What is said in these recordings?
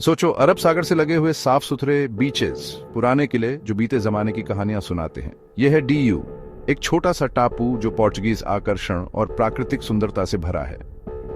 सोचो, अरब सागर से लगे हुए साफ सुथरे बीचेस, पुराने किले जो बीते जमाने की कहानियां सुनाते हैं। यह है डीयू, एक छोटा सा टापू जो पोर्चुगीज आकर्षण और प्राकृतिक सुंदरता से भरा है।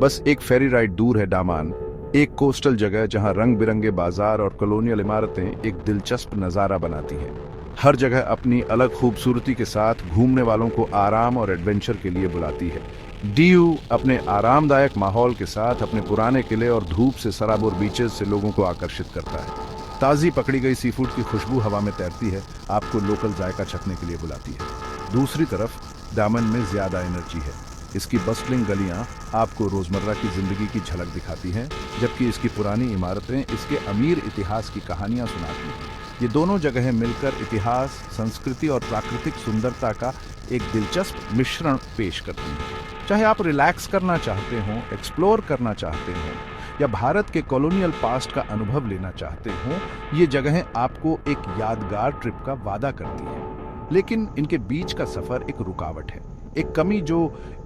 बस एक फेरी राइड दूर है डामान, एक कोस्टल जगह जहां रंग बिरंगे बाजार और कॉलोनियल इमारतें एक दिलचस्प नजारा बनाती हैं। हर जगह अपनी अलग खूबसूरती के साथ घूमने वालों को आराम और एडवेंचर के लिए बुलाती है। डीयू अपने आरामदायक माहौल के साथ अपने पुराने किले और धूप से सराबोर बीचेस से लोगों को आकर्षित करता है। ताज़ी पकड़ी गई सीफूड की खुशबू हवा में तैरती है, आपको लोकल जायका चखने के लिए बुलाती है। दूसरी तरफ दामन में ज्यादा एनर्जी है। इसकी बस्टलिंग गलियां आपको रोजमर्रा की जिंदगी की झलक दिखाती हैं, जबकि इसकी पुरानी इमारतें इसके अमीर इतिहास की कहानियां सुनाती हैं। ये दोनों जगहें मिलकर इतिहास, संस्कृति और प्राकृतिक सुंदरता का एक दिलचस्प मिश्रण पेश करती हैं। चाहे आप रिलैक्स करना चाहते हो, एक्सप्लोर करना चाहते हो या भारत के कॉलोनियल पास्ट का अनुभव लेना चाहते हो, ये जगहें आपको एक यादगार ट्रिप का वादा करती हैं। लेकिन इनके बीच का सफर एक रुकावट है, एक कमी जो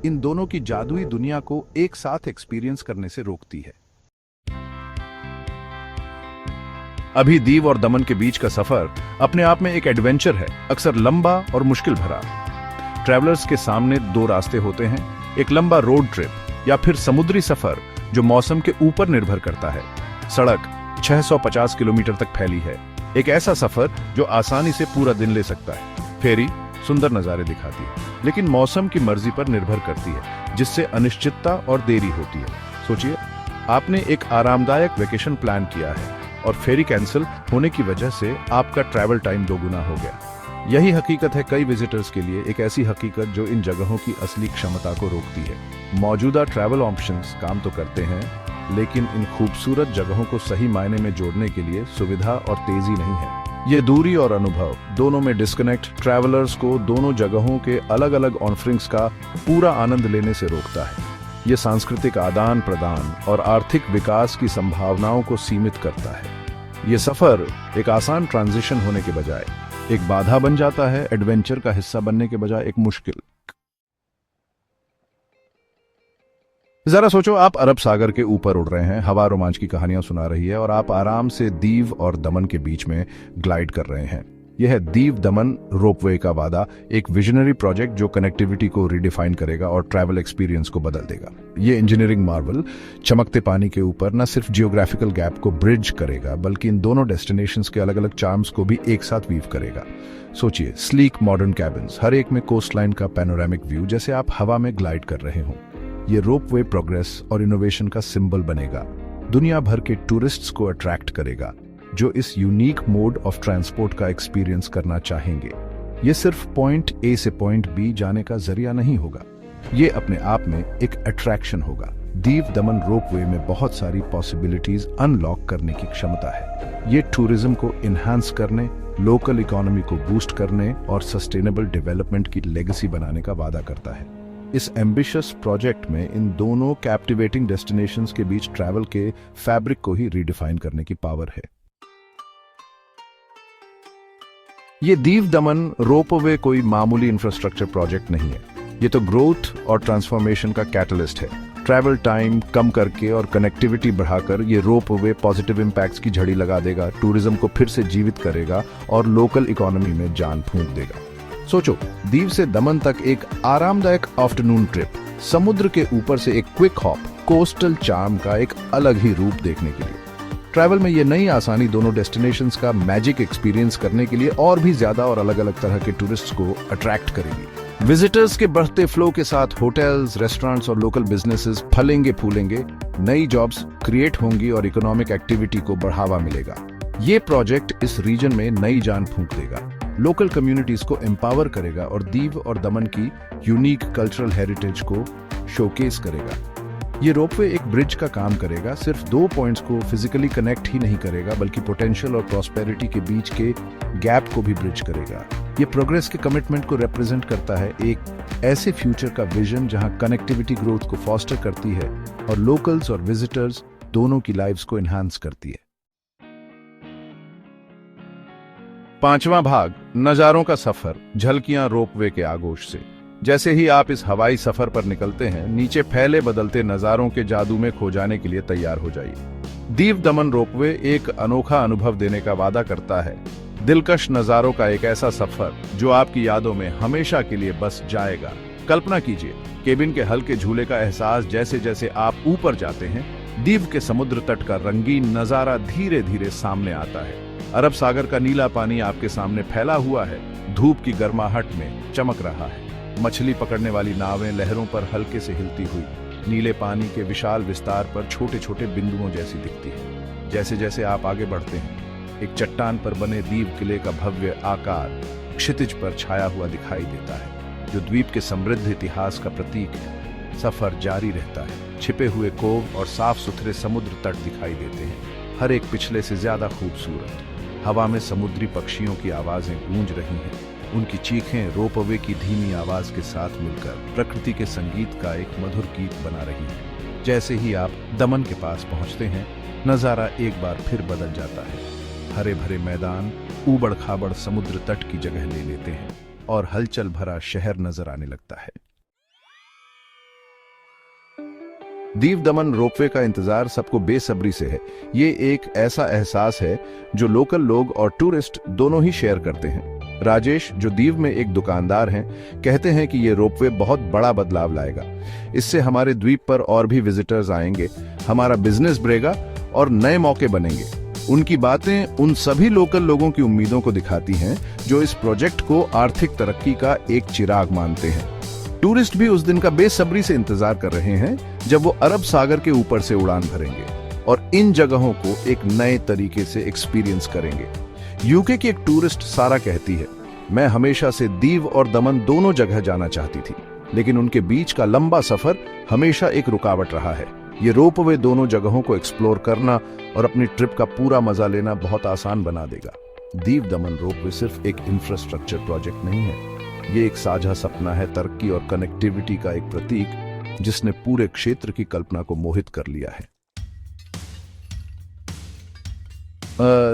इन दोनों की जादुई दुनिया को एक साथ एक्सपीरियंस करने से रोकती है। अभी दीव और दमन के बीच का सफर अपने आप में एक एडवेंचर है, अक्सर लंबा और मुश्किल भरा। ट्रैवलर्स के सामने दो रास्ते होते हैं, एक लंबा रोड ट्रिप या फिर समुद्री सफर जो मौसम के ऊपर निर्भर करता है। सड़क 650 किलोमीटर तक फैली है, एक ऐसा सफर जो आसानी से पूरा दिन ले सकता है। फेरी सुंदर नजारे दिखाती है, लेकिन मौसम की मर्जी पर निर्भर करती है, जिससे अनिश्चितता और देरी होती है। सोचिए, आपने एक आरामदायक वेकेशन प्लान किया है और फेरी कैंसिल होने की वजह से आपका ट्रैवल टाइम दोगुना हो गया। यही हकीकत है कई विजिटर्स के लिए, एक ऐसी हकीकत जो इन जगहों की असली क्षमता को रोकती है। मौजूदा ट्रैवल ऑप्शंस काम तो करते हैं, लेकिन इन खूबसूरत जगहों को सही मायने में जोड़ने के लिए सुविधा और तेजी नहीं है। ये दूरी और अनुभव दोनों में डिस्कनेक्ट ट्रैवलर्स को दोनों जगहों के अलग अलग ऑफरिंग्स का पूरा आनंद लेने से रोकता है। ये सांस्कृतिक आदान प्रदान और आर्थिक विकास की संभावनाओं को सीमित करता है। ये सफर एक आसान ट्रांजिशन होने के बजाय एक बाधा बन जाता है, एडवेंचर का हिस्सा बनने के बजाय एक मुश्किल। जरा सोचो, आप अरब सागर के ऊपर उड़ रहे हैं, हवा रोमांच की कहानियां सुना रही है और आप आराम से दीव और दमन के बीच में ग्लाइड कर रहे हैं। यह है दीव दमन रोपवे का वादा, एक विजनरी प्रोजेक्ट जो कनेक्टिविटी को रिडिफाइन करेगा और ट्रैवल एक्सपीरियंस को बदल देगा। ये इंजीनियरिंग मार्वल चमकते पानी के ऊपर न सिर्फ जियोग्राफिकल गैप को ब्रिज करेगा, बल्कि इन दोनों डेस्टिनेशंस के अलग अलग चार्म्स को भी एक साथ वीव करेगा। सोचिए, स्लीक मॉडर्न कैबिन्स, हर एक में कोस्टलाइन का पैनोरामिक व्यू, जैसे आप हवा में ग्लाइड कर रहे हो। ये रोपवे प्रोग्रेस और इनोवेशन का सिंबल बनेगा, दुनिया भर के टूरिस्ट्स को अट्रैक्ट करेगा जो इस यूनिक मोड ऑफ ट्रांसपोर्ट का एक्सपीरियंस करना चाहेंगे। ये सिर्फ पॉइंट ए से पॉइंट बी जाने का जरिया नहीं होगा, ये अपने आप में एक अट्रैक्शन होगा। दीव दमन रोपवे में बहुत सारी पॉसिबिलिटीज अनलॉक करने की क्षमता है। ये टूरिज्म को इन्हांस करने, लोकल इकोनॉमी को बूस्ट करने और सस्टेनेबल डेवलपमेंट की लेगेसी बनाने का वादा करता है। इस एम्बिशियस प्रोजेक्ट में इन दोनों कैप्टिवेटिंग डेस्टिनेशंस के बीच ट्रैवल के फैब्रिक को ही रिडिफाइन करने की पावर है। ये दीव दमन रोपवे कोई मामूली इंफ्रास्ट्रक्चर प्रोजेक्ट नहीं है, ये तो ग्रोथ और ट्रांसफॉर्मेशन का कैटलिस्ट है। ट्रैवल टाइम कम करके और कनेक्टिविटी बढ़ाकर ये रोपवे पॉजिटिव इंपैक्ट्स की झड़ी लगा देगा, टूरिज्म को फिर से जीवित करेगा और लोकल इकोनॉमी में जान फूंक देगा। सोचो, दीव से दमन तक एक आरामदायक आफ्टरनून ट्रिप, समुद्र के ऊपर से एक क्विक हॉप, कोस्टल चार्म का एक अलग ही रूप देखने के लिए। ट्रैवल में ये नई आसानी दोनों डेस्टिनेशंस का मैजिक एक्सपीरियंस करने के लिए और भी ज्यादा और अलग अलग तरह के टूरिस्ट्स को अट्रैक्ट करेगी। विजिटर्स के बढ़ते फ्लो के साथ होटल्स, रेस्टोरेंट्स और लोकल बिजनेसेस फलेंगे फूलेंगे, नई जॉब्स क्रिएट होंगी और इकोनॉमिक एक्टिविटी को बढ़ावा मिलेगा। ये प्रोजेक्ट इस रीजन में नई जान फूंक देगा, लोकल कम्युनिटीज को एम्पावर करेगा और दीव और दमन की यूनिक कल्चरल हेरिटेज को शोकेस करेगा। ये रोपवे एक ब्रिज का काम करेगा, सिर्फ दो पॉइंट्स को फिजिकली कनेक्ट ही नहीं करेगा, बल्कि पोटेंशियल और प्रॉस्पेरिटी के बीच के गैप को भी ब्रिज करेगा। ये प्रोग्रेस के कमिटमेंट को रिप्रेजेंट करता है, एक ऐसे फ्यूचर का विजन जहां कनेक्टिविटी ग्रोथ को फॉस्टर करती है और लोकल्स और विजिटर्स दोनों की लाइव्स को एनहांस करती है। 5वां भाग, नजारों का सफर, झलकियां रोपवे के आगोश से। जैसे ही आप इस हवाई सफर पर निकलते हैं, नीचे फैले बदलते नजारों के जादू में खो जाने के लिए तैयार हो जाइए। दीव दमन रोपवे एक अनोखा अनुभव देने का वादा करता है। दिलकश नजारों का एक ऐसा सफर जो आपकी यादों में हमेशा के लिए बस जाएगा। कल्पना कीजिए, केबिन के हल्के झूले का एहसास जैसे जैसे आप ऊपर जाते हैं, दीव के समुद्र तट का रंगीन नजारा धीरे धीरे सामने आता है। अरब सागर का नीला पानी आपके सामने फैला हुआ है, धूप की गर्माहट में चमक रहा है। मछली पकड़ने वाली नावें लहरों पर हल्के से हिलती हुई नीले पानी के विशाल विस्तार पर छोटे छोटे बिंदुओं जैसी दिखती है। जैसे जैसे आप आगे बढ़ते हैं, एक चट्टान पर बने दीव किले का भव्य आकार क्षितिज पर छाया हुआ दिखाई देता है, जो द्वीप के समृद्ध इतिहास का प्रतीक है। सफर जारी रहता है। छिपे हुए कोव और साफ सुथरे समुद्र तट दिखाई देते हैं, हर एक पिछले से ज्यादा खूबसूरत। हवा में समुद्री पक्षियों की आवाजें गूंज रही हैं, उनकी चीखें रोपवे की धीमी आवाज के साथ मिलकर प्रकृति के संगीत का एक मधुर गीत बना रही है। जैसे ही आप दमन के पास पहुंचते हैं, नजारा एक बार फिर बदल जाता है। हरे भरे मैदान ऊबड़ खाबड़ समुद्र तट की जगह ले लेते हैं और हलचल भरा शहर नजर आने लगता है। दीव दमन रोपवे का इंतजार सबको बेसब्री से है। ये एक ऐसा एहसास है जो लोकल लोग और टूरिस्ट दोनों ही शेयर करते हैं। राजेश, जो दीव में एक दुकानदार हैं, कहते हैं कि ये रोपवे बहुत बड़ा बदलाव लाएगा। इससे हमारे द्वीप पर और भी विजिटर्स आएंगे, हमारा बिजनेस बढ़ेगा और नए मौके बनेंगे। उनकी बातें उन सभी लोकल लोगों की उम्मीदों को दिखाती हैं जो इस प्रोजेक्ट को आर्थिक तरक्की का एक चिराग मानते हैं। टूरिस्ट भी उस दिन का बेसब्री से इंतजार कर रहे हैं जब वो अरब सागर के ऊपर से उड़ान भरेंगे और इन जगहों को एक नए तरीके से एक्सपीरियंस करेंगे। यूके की एक टूरिस्ट सारा कहती है, मैं हमेशा से दीव और दमन दोनों जगह जाना चाहती थी, लेकिन उनके बीच का लंबा सफर हमेशा एक रुकावट रहा है। ये रोपवे दोनों जगहों को एक्सप्लोर करना और अपनी ट्रिप का पूरा मजा लेना बहुत आसान बना देगा। दीव दमन रोपवे सिर्फ एक इंफ्रास्ट्रक्चर प्रोजेक्ट नहीं है, ये एक साझा सपना है, तरक्की और कनेक्टिविटी का एक प्रतीक जिसने पूरे क्षेत्र की कल्पना को मोहित कर लिया है।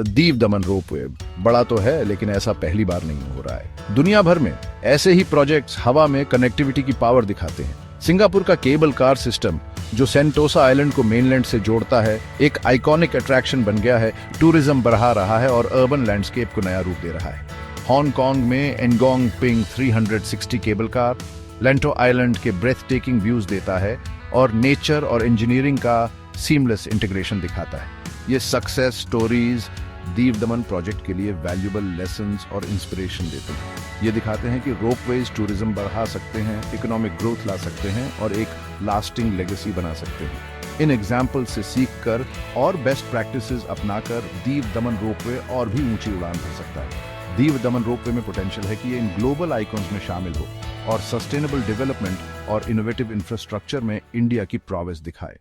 दीव दमन रोपवे बड़ा तो है, लेकिन ऐसा पहली बार नहीं हो रहा है। दुनिया भर में ऐसे ही प्रोजेक्ट्स हवा में कनेक्टिविटी की पावर दिखाते हैं। सिंगापुर का केबल कार सिस्टम जो सेंटोसा आइलैंड को मेनलैंड से जोड़ता है, एक आइकॉनिक अट्रैक्शन बन गया है, टूरिज्म बढ़ा रहा है और अर्बन लैंडस्केप को नया रूप दे रहा है। हांगकांग में एनगोंग पिंग 360 केबल कार लेंटो आइलैंड के ब्रेथ टेकिंग व्यूज देता है और नेचर और इंजीनियरिंग का सीमलेस इंटीग्रेशन दिखाता है। ये success stories Diu Daman project के लिए वैल्यूबल लेसन्स और इंस्पिरेशन देते हैं। ये दिखाते हैं कि रोपवेज टूरिज्म बढ़ा सकते हैं, इकोनॉमिक ग्रोथ ला सकते हैं और एक लास्टिंग लेगेसी बना सकते हैं। इन एग्जाम्पल से सीखकर और बेस्ट प्रैक्टिसेस अपनाकर दीव दमन रोपवे और भी ऊंची उड़ान भर सकता है। दीव दमन रोपवे में पोटेंशियल है कि ये इन ग्लोबल आइकॉन्स में शामिल हो और सस्टेनेबल डेवलपमेंट और इनोवेटिव इंफ्रास्ट्रक्चर में इंडिया की प्रोग्रेस दिखाए।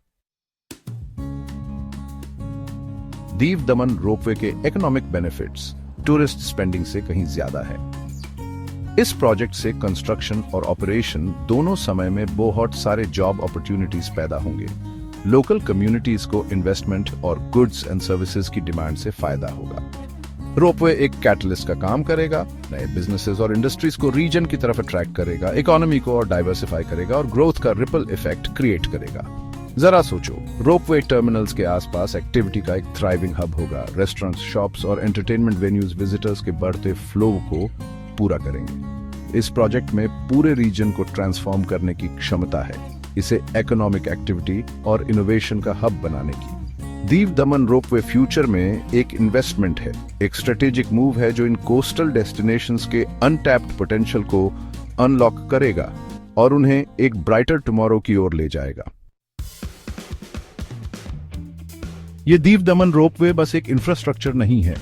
दीव दमन रोपवे के इकोनॉमिक बेनिफिट्स टूरिस्ट स्पेंडिंग से कहीं ज्यादा है। इस प्रोजेक्ट से कंस्ट्रक्शन और ऑपरेशन दोनों समय में बहुत सारे जॉब अपॉर्चुनिटीज पैदा होंगे। लोकल कम्युनिटीज को इन्वेस्टमेंट और गुड्स एंड सर्विसेज की डिमांड से फायदा होगा। रोपवे एक कैटलिस्ट का काम करेगा, नए बिजनेसेस और इंडस्ट्रीज को रीजन की तरफ अट्रैक्ट करेगा, इकोनॉमी को और डाइवर्सिफाई करेगा और ग्रोथ का रिपल इफेक्ट क्रिएट करेगा। जरा सोचो, रोपवे टर्मिनल्स के आसपास एक्टिविटी का एक थ्राइविंग हब होगा। रेस्टोरेंट्स, शॉप्स और एंटरटेनमेंट वेन्यूज विजिटर्स के बढ़ते फ्लो को पूरा करेंगे। इस प्रोजेक्ट में पूरे रीजन को ट्रांसफॉर्म करने की क्षमता है, इसे इकोनॉमिक एक्टिविटी और इनोवेशन का हब बनाने की। दीव दमन रोपवे फ्यूचर में एक इन्वेस्टमेंट है, एक स्ट्रेटेजिक मूव है जो इन कोस्टल डेस्टिनेशंस के अनटैप्ड पोटेंशियल को अनलॉक करेगा और उन्हें एक ब्राइटर टुमारो की ओर ले जाएगा। ये दीव दमन रोपवे बस एक इंफ्रास्ट्रक्चर नहीं है,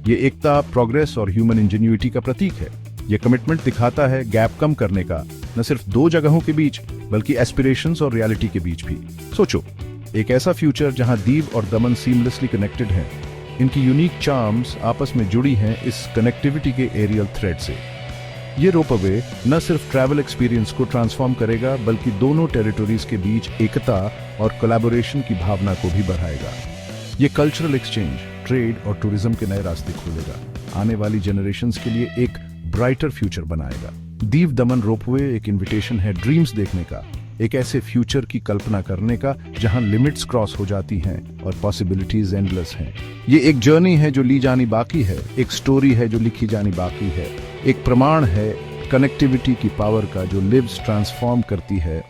ये एकता, प्रोग्रेस और ह्यूमन इंजीन्यूटी का प्रतीक है। ये कमिटमेंट दिखाता है गैप कम करने का, न सिर्फ दो जगहों के बीच बल्कि एस्पिरेशंस और रियलिटी के बीच भी। सोचो, एक ऐसा फ्यूचर जहां दीव और दमन सीमलेसली कनेक्टेड हैं, इनकी यूनिक चार्म्स आपस में जुड़ी हैं इस कनेक्टिविटी के एरियल थ्रेड से। ये रोपवे न सिर्फ ट्रैवल एक्सपीरियंस को ट्रांसफॉर्म करेगा बल्कि दोनों टेरिटोरीज के बीच एकता और कोलैबोरेशन की भावना को भी बढ़ाएगा। ये कल्चरल एक्सचेंज, ट्रेड और टूरिज्म के नए रास्ते खोलेगा, आने वाली जनरेशंस के लिए एक ब्राइटर फ्यूचर बनाएगा। दीव दमन रोपवे एक इन्विटेशन है ड्रीम्स देखने का, एक ऐसे फ्यूचर की कल्पना करने का जहां लिमिट्स क्रॉस हो जाती हैं और पॉसिबिलिटीज एंडलेस हैं। ये एक जर्नी है जो ली जानी बाकी है, एक स्टोरी है जो लिखी जानी बाकी है, एक प्रमाण है कनेक्टिविटी की पावर का जो लिव्स ट्रांसफॉर्म करती है